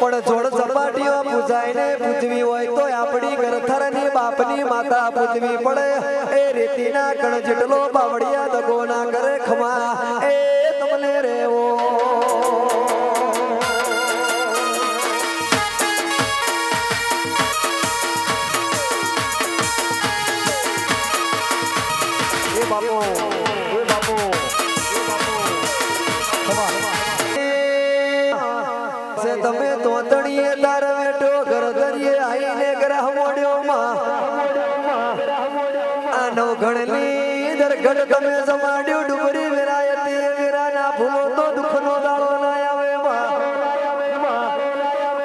પણ જોડ સપાટીઓ પૂજાઈને પૂજવી હોય તો આપણી ગરથરની બાપની માતા પૂજવી પડે એ રીતિના કણ જેટલો બાવળિયા દગો ના કરે ખમા એ તમને રેવો તમે તોતણીએ તાર વેટો ગરદરીએ આઈને ગ્રહ મોડ્યો માં આનો ઘણની દરગઢ તમે જમાડ્યું ડુબરી વેરાયતી વેરા ના ભૂલો તો દુખનો દાડો ના આવે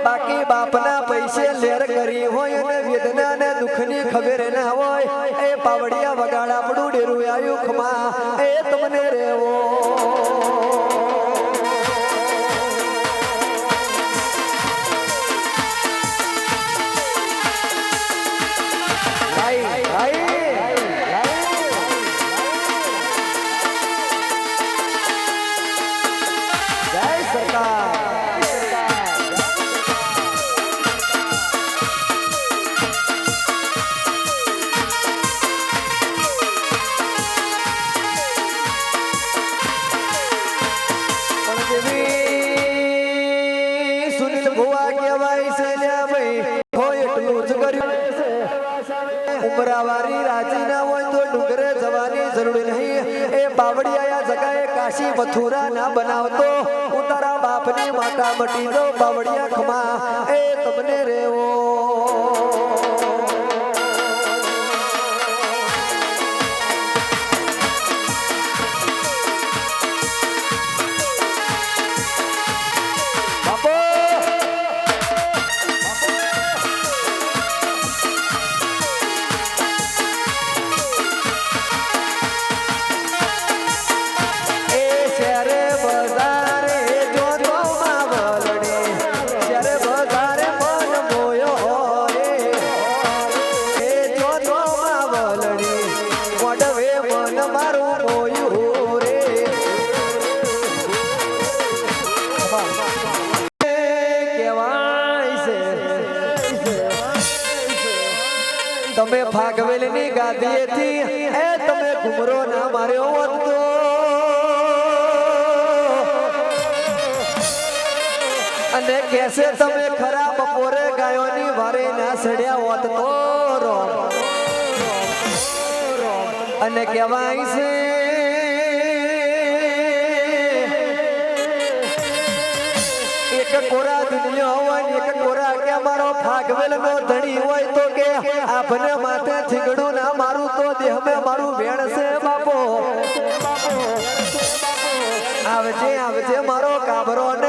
બાકી બાપના પૈસે લેર કરી હોય અને વેદના ને દુખની ખબર ના હોય એ પાવડિયા વગાડ આપણું ડેરું આવ્યું ખમા એ તમને રેવો ઉમરાવારી રાજી ના હોય તો ડુંગરે જવાની જરૂર નહીં એ બાવળિયા જગાએ કાશી મથુરા ના બનાવતો ઉતારા બાપની માતા મટી દો બાવળિયા ખમા એ તમને રેવો તમે ભાગવેલની ગાદીએથી એ તમે ગુમરો ના માર્યો હોત તો અને કેસે તમે ખરા બપોરે ગાયોની વારે ના સડ્યા હોત તો અને કહેવાય છે એક કોરા દુનિયા હોય ને એક કોરા કે મારો ભાગવેલ નો ધણી હોય તો કે આપને માથે થીગડું ના મારું તો દેહ મે મારું વેણ છે બાપો આવજે આવજે મારો કાબરો ને